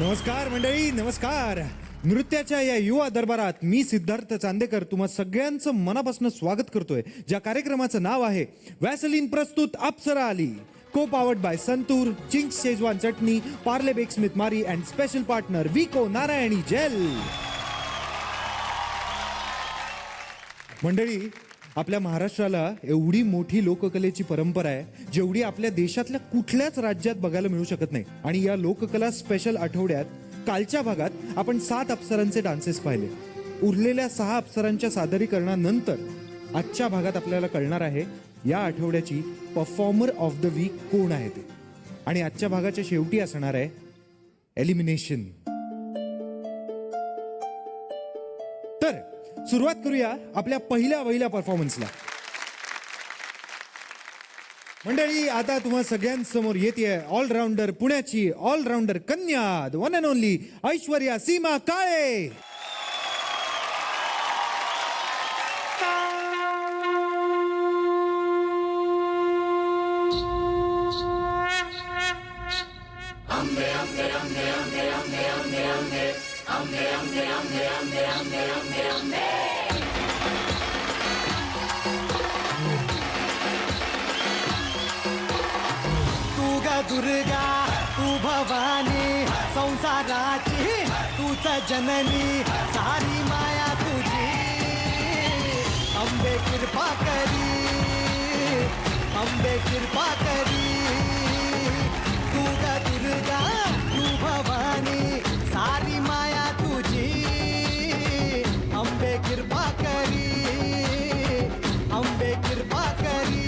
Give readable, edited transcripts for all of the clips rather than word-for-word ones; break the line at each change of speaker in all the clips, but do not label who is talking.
नमस्कार मंडळी, नमस्कार. नृत्याच्या या युवा दरबारात मी सिद्धार्थ चांदेकर तुम्हा सगळ्यांचं मनापासून स्वागत करतोय. ज्या कार्यक्रमाचं नाव आहे वॅसलीन प्रस्तुत अप्सरा आली, को powered by Santoor, Ching's Schezwan chutney, Parle bakesmith Marie and special partner Vicco Narayani gel. मंडळी, आपल्या महाराष्ट्राला एवढी मोठी लोककलेची परंपरा आहे जेवढी आपल्या देशातल्या कुठल्याच राज्यात बघायला मिळू शकत नाही. आणि या लोककला स्पेशल आठवड्यात कालच्या भागात आपण 7 अप्सरांचे डान्सेस पाहिले. उरलेल्या 6 अप्सरांच्या सादरीकरणानंतर आजच्या भागात आपल्याला कळणार आहे या आठवड्याची परफॉर्मर ऑफ द वीक कोण आहे ते. आणि आजच्या भागाच्या शेवटी असणार आहे एलिमिनेशन. तर सुरुवात करूया आपल्या पहिल्या परफॉर्मन्सला. मंडळी, आता तुम्हा सगळ्यांसमोर येते ऑलराऊंडर, पुण्याची ऑलराऊंडर कन्या, वन अँड ओनली ऐश्वर्या सीमा काळे.
दुर्गा तू भवानी संसाराची तूच जननी, सारी माया तुझी अंबे कृपा करी, अंबे कृपा करी. तू ग दुर्गा तू भवानी सारी माया तुझी अंबे कृपा करी, अंबे कृपा करी.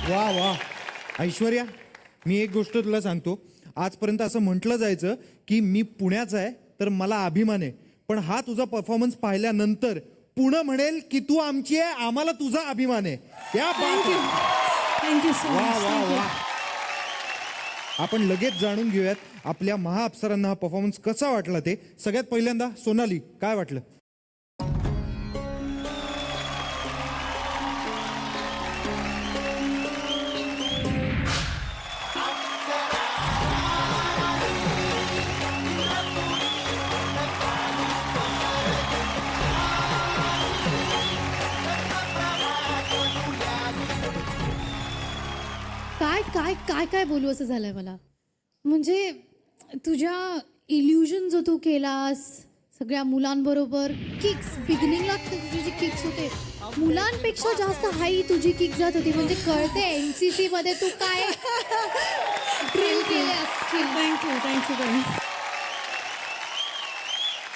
वा वा ऐश्वर्या, मी एक गोष्ट तुला सांगतो. आजपर्यंत असं म्हटलं जायचं की मी पुण्याचा आहे तर मला अभिमान आहे, पण हा तुझा परफॉर्मन्स पाहिल्यानंतर पुणे म्हणेल की तू आमची आहे, आम्हाला तुझा अभिमान आहे. त्या
थँक्यू सो
वा
मच.
वा वा. आपण लगेच जाणून घेऊयात आपल्या महाअप्सरांना हा परफॉर्मन्स कसा वाटला ते. सगळ्यात पहिल्यांदा सोनाली, काय वाटलं?
काय काय काय काय बोलू असं झालंय मला. म्हणजे तुझ्या इल्युजन जो तू केलास सगळ्या मुलांबरोबर, किक्स बिगिनिंगला तुझी जी किक्स होते मुलांपेक्षा जास्त हाई तुझी किक जात होती. म्हणजे कळते एनसीसी मध्ये तू काय ड्रिल केले असतील. थँक्यू.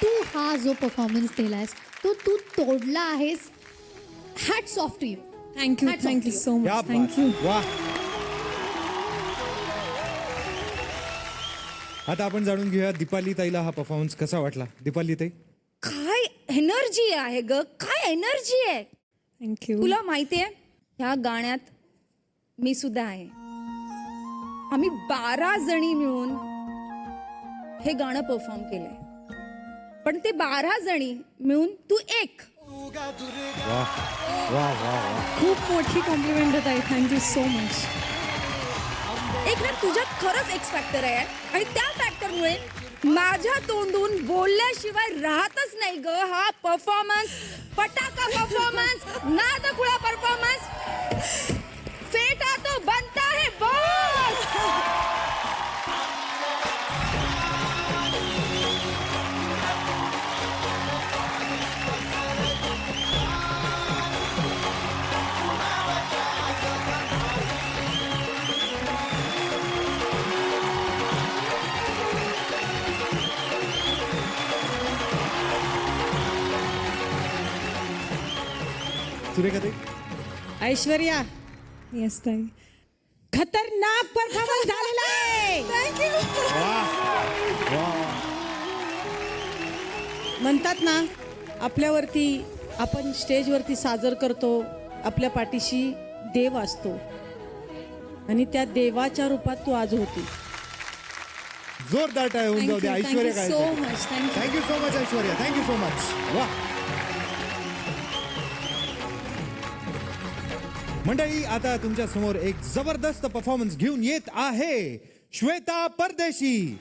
तू हा जो परफॉर्मन्स केलास तो तू तोडला आहेस. Hats off to you.
Thank you so
क्या
मच.
बात.
थँक्यू.
वा. आता आपण जाणून घेऊया दीपाली ताईला हा परफॉर्मन्स कसा वाटला. दीपाली ताई,
काय एनर्जी आहे ग, काय एनर्जी आहे.
थँक्यू.
तुला माहितीये ह्या गाण्यात मी सुद्धा आहे. आम्ही 12 जणी मिळून हे गाणं परफॉर्म केलंय, पण ते 12 जणी मिळून तू एक.
वा वा वा वा.
खूप मोठी कॉम्प्लिमेंट देत आहे. Thank you so much. एक ना तुझ्यात खरंच एक्स फॅक्टर आहे आणि त्या फॅक्टरमुळे माझ्या तोंडून बोलल्याशिवाय राहतच नाही ग हा परफॉर्मन्स, पटाका परफॉर्मन्स, नादखुळा परफॉर्मन्स. फेटा तो बनता है बॉस.
सुरेखा ताई,
ऐश्वर्या,
येस ताई.
खतरनाक परफॉर्मन्स झालेला आहे. म्हणतात ना, आपल्यावरती आपण स्टेजवरती सादर करतो, आपल्या पाठीशी देव असतो आणि त्या देवाच्या रूपात तू आज होती.
जोरदार टाळ्या होऊन जाऊ द्या ऐश्वर्या काय
so much. Thank you.
Thank you so much Aishwarya, thank you so much. वा मंडळी, आता तुमच्या समोर एक जबरदस्त परफॉर्मन्स घेऊन येत आहे श्वेता परदेशी.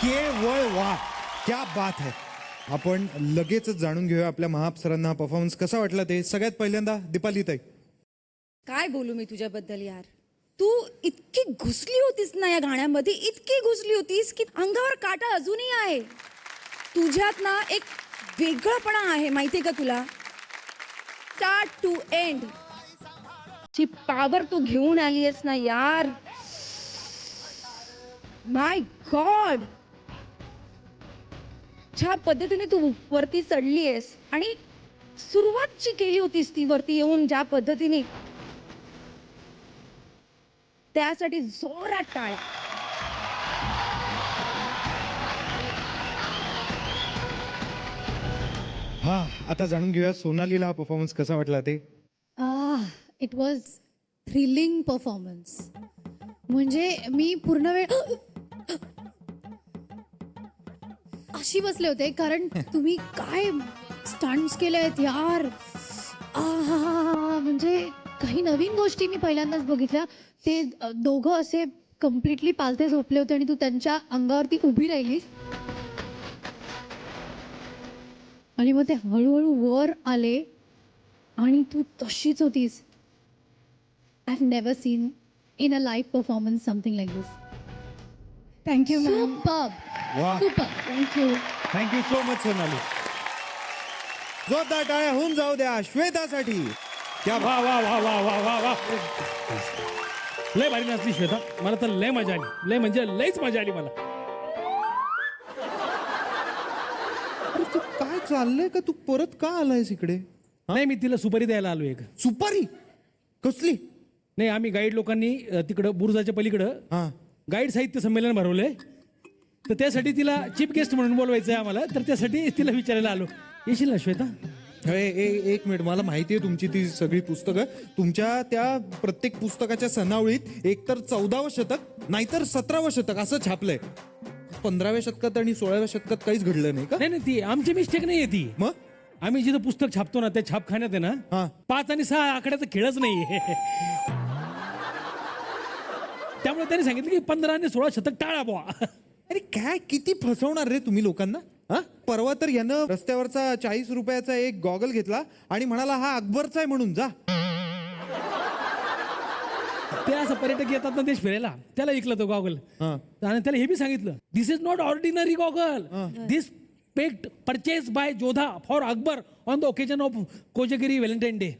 केवळ वा, क्या बात है. आपण लगेचच जाणून घेऊया आपल्या महाअप्सरांना परफॉर्मन्स कसा वाटला ते. सगळ्यात पहिल्यांदा दीपाली ताई.
काय बोलू मी तुझ्याबद्दल यार. तू इतकी घुसली होतीस ना या गाण्यामध्ये, इतकी घुसली होतीस की अंगावर काटा अजूनही आहे. तुझ्यात ना एक वेगळंपणा आहे, माहितीये का तुला. स्टार्ट टू एंड ची पॉवर तू घेऊन आली आहेस ना यार. माय गॉड, ज्या पद्धतीने तू वरती चढली आहेस आणि सुरुवात जी केली होतीस ती वरती येऊन ज्या पद्धतीने, त्यासाठी जोरात टाळ्या.
हा, आता जाणून घेऊया सोनालीला हा परफॉर्मन्स कसा वाटला ते.
It was thrilling performance. म्हणजे मी पूर्ण वेळ अशी बसले होते, कारण तुम्ही काय स्टंट्स केले आहेत यार. म्हणजे काही नवीन गोष्टी मी पहिल्यांदाच बघितल्या. ते दोघं असे कम्प्लिटली पालथे झोपले होते आणि तू त्यांच्या अंगावरती उभी राहिलीस आणि मग ते हळूहळू वर आले आणि तू तशीच होतीस. I have never seen in a live performance something like this.
Thank you ma'am.
Super
वा,
super.
Thank you.
Thank you so much Sonali. जोरदार टाळ्या होऊन जाऊ द्या श्वेतासाठी. क्या
वा वा वा वा वा वा वा. लय भारी नाचली श्वेता. मला तर लय मजा आली. लय म्हणजे लयच मजा आली मला.
अरे तू काय चाललंय का, तू परत का आलायस इकडे?
नाही, मी तिला सुपारी द्यायला आलो एक.
सुपारी कसली?
नाही, आम्ही गाईड लोकांनी तिकडं बुरुजाच्या पलीकडं
हा,
गाईड साहित्य संमेलन भरवलंय. तर त्यासाठी तिला चीफ गेस्ट म्हणून बोलवायचं आहे आम्हाला. तर त्यासाठी तिला विचारायला आलो. येशील ना श्वेता?
एक मिनिट. मला माहिती आहे तुमची ती सगळी पुस्तकं. तुमच्या त्या प्रत्येक पुस्तकाच्या सनावळीत एकतर 14वं शतक नाहीतर 17वं शतक असं छापलंय. 15व्या शतकात आणि 16व्या शतकात काहीच घडलं नाही का?
नाही नाही, ती आमची मिस्टेक नाही आहे ती.
मग
आम्ही जिथं पुस्तक छापतो ना त्या छापखान्यात आहे
हा.
ना 5 आणि 6 आकड्याचा खेळच नाही. त्यामुळे त्यांनी सांगितलं की 15 आणि 16 शतक टाळा बुवा.
अरे काय किती फसवणार रे तुम्ही लोकांना. हा, परवा तर यानं रस्त्यावरचा 40 रुपयाचा एक गॉगल घेतला आणि म्हणाला हा अकबरचा आहे म्हणून. जा.
ते असं पर्यटक येतात ना देश फिरायला, त्याला ऐकलं तो गॉगल.
हा.
आणि त्याला हे बी सांगितलं, this is not ordinary goggle. This pact purchase by Jodha for Akbar on the occasion of Kojagiri Valentine day.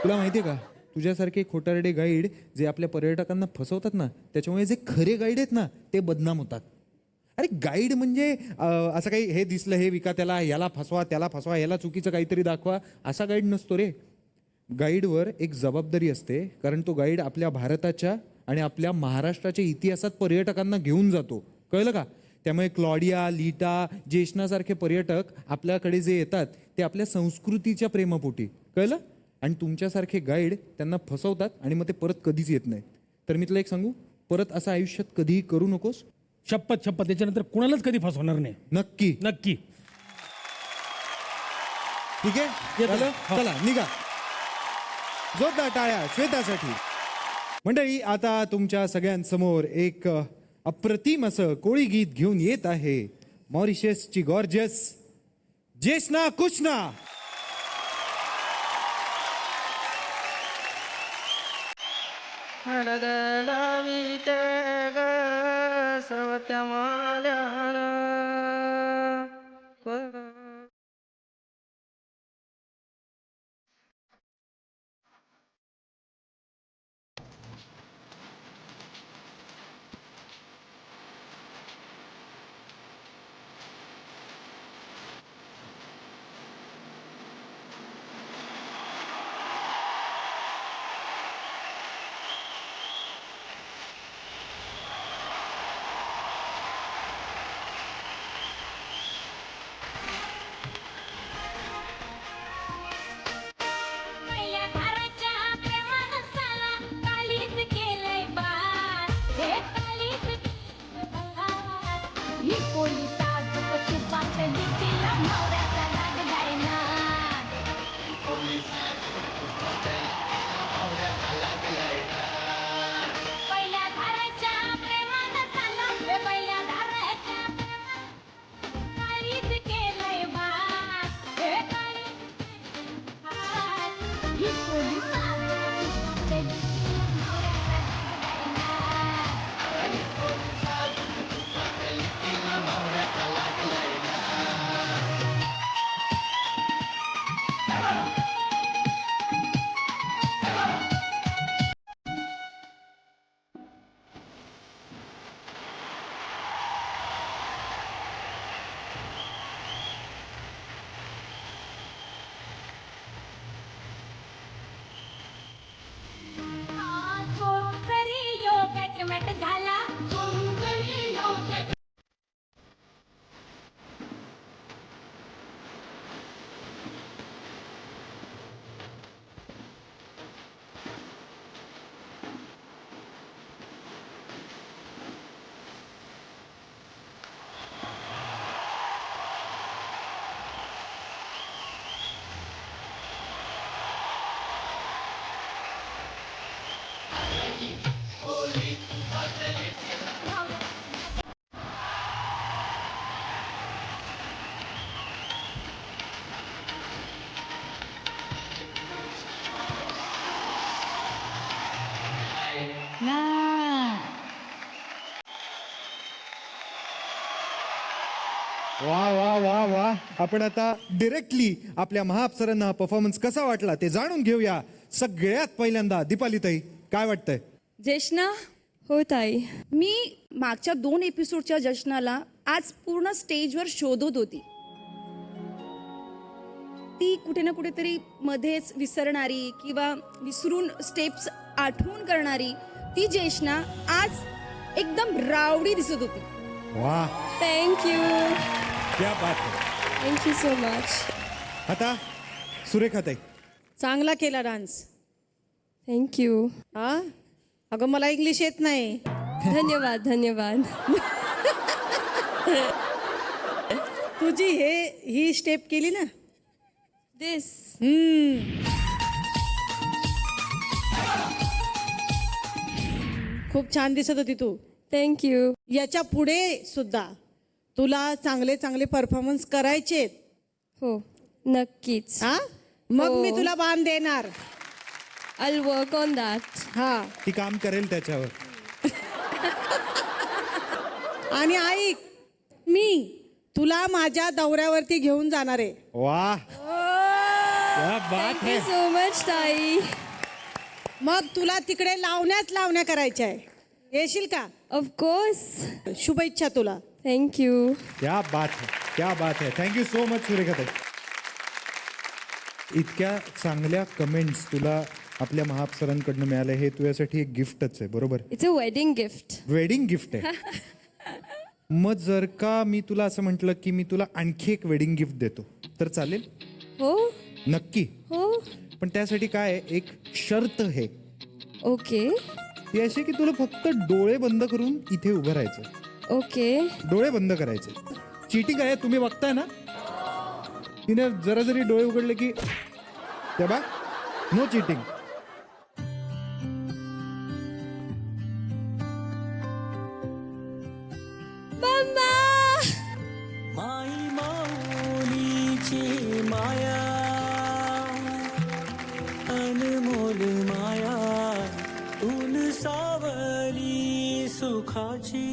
तुला माहितीये का, तुझ्यासारखे खोटारडे गाईड जे आपल्या पर्यटकांना फसवतात ना, त्याच्यामुळे जे खरे गाईड आहेत ना ते बदनाम होतात. अरे गाईड म्हणजे असं काही हे दिसलं हे विका त्याला, याला फसवा त्याला फसवा, याला चुकीचं काहीतरी दाखवा, असा गाईड नसतो रे. गाईडवर एक जबाबदारी असते, कारण तो गाईड आपल्या भारताच्या आणि आपल्या महाराष्ट्राच्या इतिहासात पर्यटकांना घेऊन जातो. कळलं का? त्यामुळे क्लॉडिया, लीटा, जेष्णासारखे पर्यटक आपल्याकडे जे येतात ते आपल्या संस्कृतीच्या प्रेमापोटी. कळलं? आणि तुमच्यासारखे गाईड त्यांना फसवतात आणि मग ते परत कधीच येत नाहीत. तर मी तुला एक सांगू, परत असं आयुष्यात कधीही करू नकोस.
शपथ शपथ, त्याच्यानंतर कुणालाच कधी फसवणार नाही.
नक्की.
नक्की.
ठीक आहे,
येतो.
झालं?
हो.
चला निघा. जोरदार टाळ्या श्वेतासाठी. मंडळी, आता तुमच्या सगळ्यांसमोर एक अप्रतिम असं कोळी गीत घेऊन येत आहे मॉरिशसची गॉर्जस जेष्णा कुशना. वा वा वा वा. आपण आता डिरेक्टली आपल्या महाअप्सरांना हा परफॉर्मन्स कसा वाटला ते जाणून घेऊया. सगळ्यात पहिल्यांदा दीपालीताई, काय वाटतंय?
जशना,
हो ताई.
मी मागच्या 2 एपिसोडच्या जशनाला आज पूर्ण स्टेजवर शोधत होती. ती कुठे ना कुठेतरी मध्येच विसरणारी किंवा विसरून स्टेप्स आठवून करणारी ती जशना आज एकदम रावडी दिसत होती.
वा,
थँक्यू.
क्या बात है.
Thank you so much.
आता सुरेखाताई.
चांगला केला डान्स.
थँक्यू.
हा, अगं मला इंग्लिश येत नाही.
धन्यवाद धन्यवाद.
तुझी ही स्टेप केली ना.
दिस.
खूप छान दिसत होती तू.
थँक्यू.
याच्या पुढे सुद्धा तुला चांगले चांगले परफॉर्मन्स करायचे.
हो नक्कीच.
हा, मग
हो.
मी तुला बाण देणार.
I work on that.
हा,
ती काम करेल त्याच्यावर.
आणि ऐक, मी तुला माझ्या दौऱ्यावरती घेऊन जाणार आहे.
वा, क्या बात
थँक्यू
है.
सो मच ताई.
मग तुला तिकडे लावण्या करायच्या आहे. येशील का?
ऑफकोर्स.
शुभेच्छा तुला.
थँक्यू.
क्या बात है, क्या बात है. थँक्यू सो मच सुरेखाताई. इतक्या चांगल्या कमेंट्स तुला आपल्या महाअप्सरांकडनं मिळाल्या, हे तुझ्यासाठी एक गिफ्टच आहे, बरोबर?
It's a wedding gift.
Wedding gift आहे. मग जर का मी तुला असं म्हटलं की मी तुला आणखी एक वेडिंग गिफ्ट देतो तर चालेल?
हो
नक्की.
हो.
पण त्यासाठी काय आहे, एक शर्त आहे.
ओके
ती अशी की तुला फक्त डोळे बंद करून इथे उभं राहायचं.
ओके.
डोळे बंद करायचे. चीटिंग आहे, तुम्ही बघताय ना. तिने जरा जरी डोळे उघडले की तेव्हा नो चीटिंग.
माई माऊलीची माया अनमोल माया ऊन सावली सुखाची.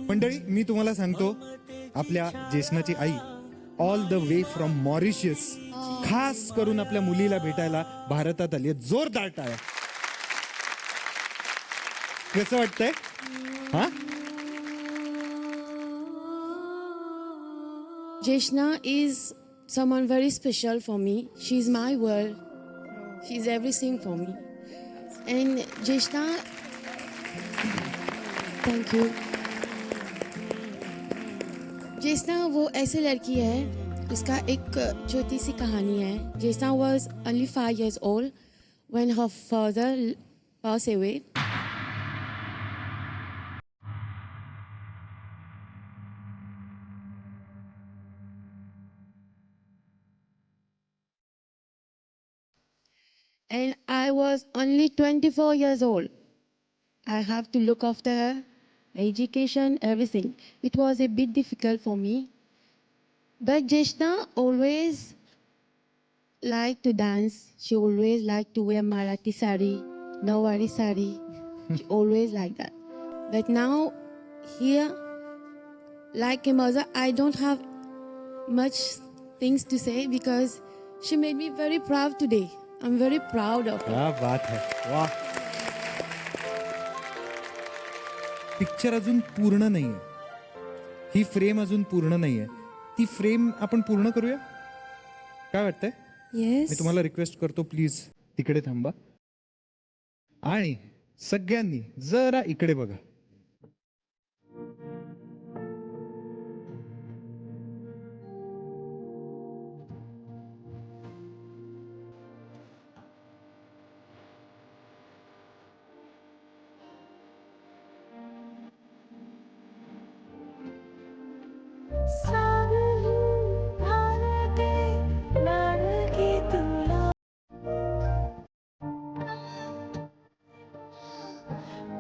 मंडळी, मी तुम्हाला सांगतो, आपल्या जेसनाची आई all the way from Mauritius खास करून आपल्या मुलीला भेटायला भारतात आली आहे. जोरदार टाळ्या. कसं वाटतंय? हा,
Jeshna is someone very special for me. She's my world. She's everything for me. And Jeshna, thank you. Jeshna वो ऐसी लड़की है, उसका एक छोटी सी कहानी है. Jeshna was only 5 years old when her father passed away. And I was only 24 years old. I have to look after her, education, everything. It was a bit difficult for me. But Jeshna always liked to dance. She always liked to wear Marathi sari, Nawari sari. She always liked that. But now, here, like a mother, I don't have much things to say because she made me very proud today. I'm very proud of her.
क्या बात है. वा. Picture अजून पूर्ण नाहीये. ही frame अजून पूर्ण नाहीये. ती फ्रेम आपण पूर्ण करूया. काय वाटतंय? मी
येस.
तुम्हाला रिक्वेस्ट करतो, प्लीज तिकडे थांबा आणि सगळ्यांनी जरा इकडे बघा.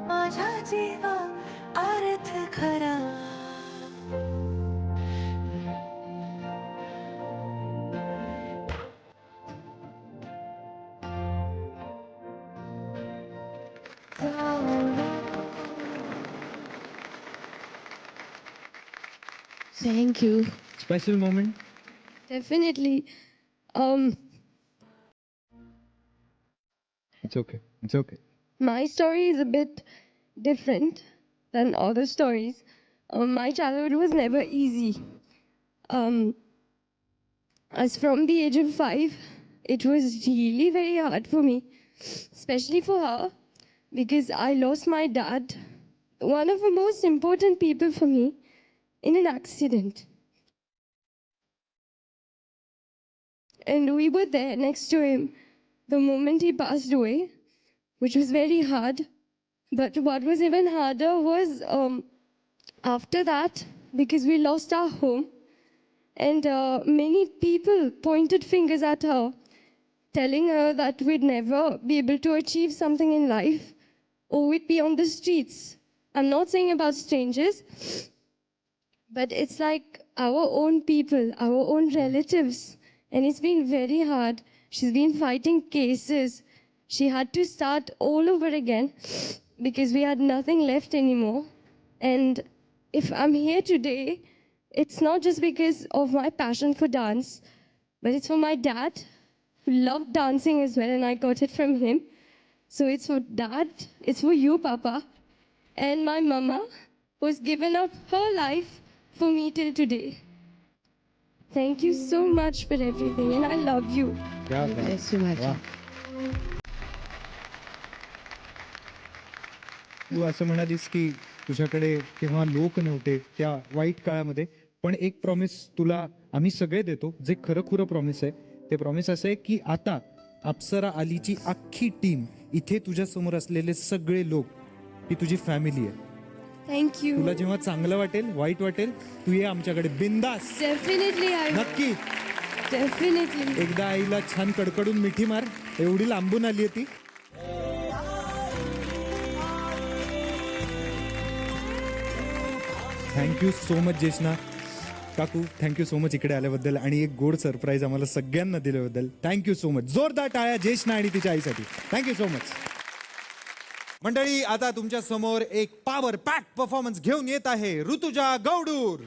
माझ्या जीवा अर्थ खरा
Thank you.
Special moment.
Definitely.
It's okay, it's okay.
My story is a bit different than other stories. My childhood was never easy. As from the age of 5, it was really very hard for me, especially for her, because I lost my dad, one of the most important people for me, in an accident. And we were there next to him the moment he passed away, which was very hard. But what was even harder was after that, because we lost our home, and many people pointed fingers at her, telling her that we'd never be able to achieve something in life, or we'd be on the streets. I'm not saying about strangers, but it's like our own people, our own relatives. And it's been very hard. She's been fighting cases. She had to start all over again because we had nothing left anymore. And if I'm here today, it's not just because of my passion for dance, but it's for my dad, who loved dancing as well, and I got it from him. So it's for dad, it's for you, Papa, and my mama, who's given up her life for me till today. Thank you so much for everything, and I love you.
Bless you, my child.
तू असं म्हणालीस की तुझ्याकडे तेव्हा लोक नव्हते त्या वाईट काळामध्ये, पण एक प्रॉमिस तुला आम्ही सगळे देतो, जे खरं खुरं प्रॉमिस आहे. ते प्रॉमिस असं आहे की आता अप्सरा आलीची अख्खी टीम, इथे तुझ्या समोर असलेले सगळे लोक, ही तुझी फॅमिली आहे.
Thank you.
तुला जेव्हा चांगलं वाटेल, वाईट वाटेल, तू ये आमच्याकडे बिंदास.
Definitely, I
नक्की
definitely.
एकदा आईला छान कडकडून मिठी मार. एवढी लांबून आली ती. थँक्यू सो मच जेष्णा काकू, थँक्यू सो मच इकडे आल्याबद्दल आणि एक गोड सरप्राईज आम्हाला सगळ्यांना दिल्याबद्दल. Thank you so much. जोरदार टाळ्या जेष्णा आणि तिच्या आईसाठी. Thank you so much. मंडळी, आता तुमच्या समोर एक पॉवर पॅक परफॉर्मन्स घेऊन येत आहे ऋतुजा गौडूर.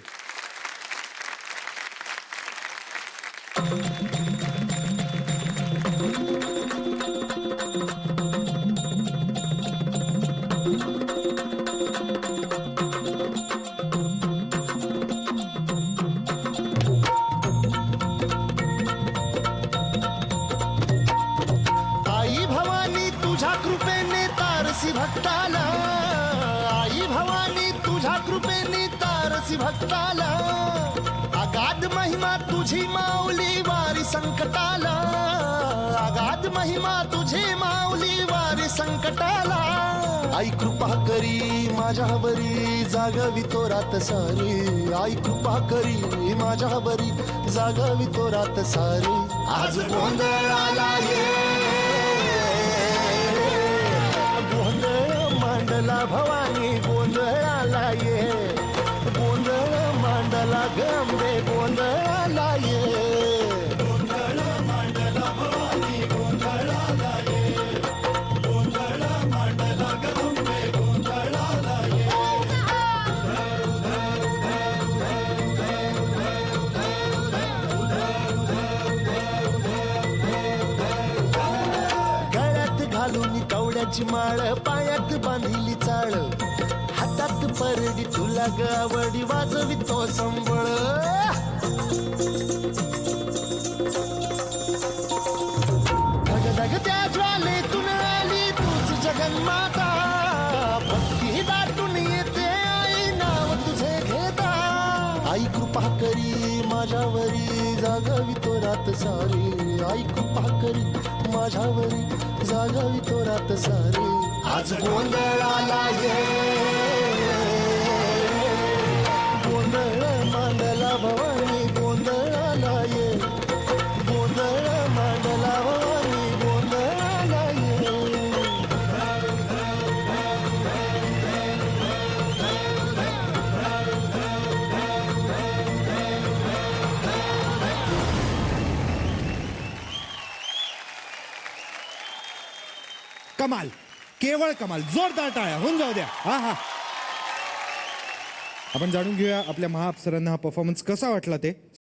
आई भवानी तुझ्या कृपेने तारसी भक्ताला, आई भवानी तुझ्या कृपेने तारसी भक्ताला, अगाध महिमा तुझी माऊली वारी संकटाला, अगाध महिमा तुझी माऊली वारी संकटाला. आई कृपा करी माझ्यावरी जागवी तो रात सारी, आई कृपा करी माझ्यावरी जागवी तो रात सारी. आज गोंधळाला ये गोंधळ मांडला भवानी, गोंधळाला ये गोंधळ मांडला गंबे, गोंधळाला ये गोंधळ मांडला भवानी, गोंधळाला ये गोंधळ मांडला गंबे, गोंधळाला ये. गळ्यात घालून कवड्याची माळ, पायात बांधिली चाळ, हातात परडी तुला गावडी वाजवी तो संबळ. धगधग त्या ज्वालेतून आली तूच जगन्माता, भक्ती दाटून येते आई नाव तुझे घेता. आई कृपा करी माझ्यावरी जागवी तो रात सारी, आई कृपा करी माझ्यावरी जागवी तो रात सारी. आज गोंधळाला ये गोंधळ मांडला भवानी, गोंधळाला ये गोंधळ मांडला भवानी, गोंधळाला ये.
कमाल, केवळ कमाल. जोरदार टाळ्या होऊन जाऊ द्या. हा हा. आपण जाणून घेऊया आपल्या महाअप्सरांना हा परफॉर्मन्स कसा वाटला ते.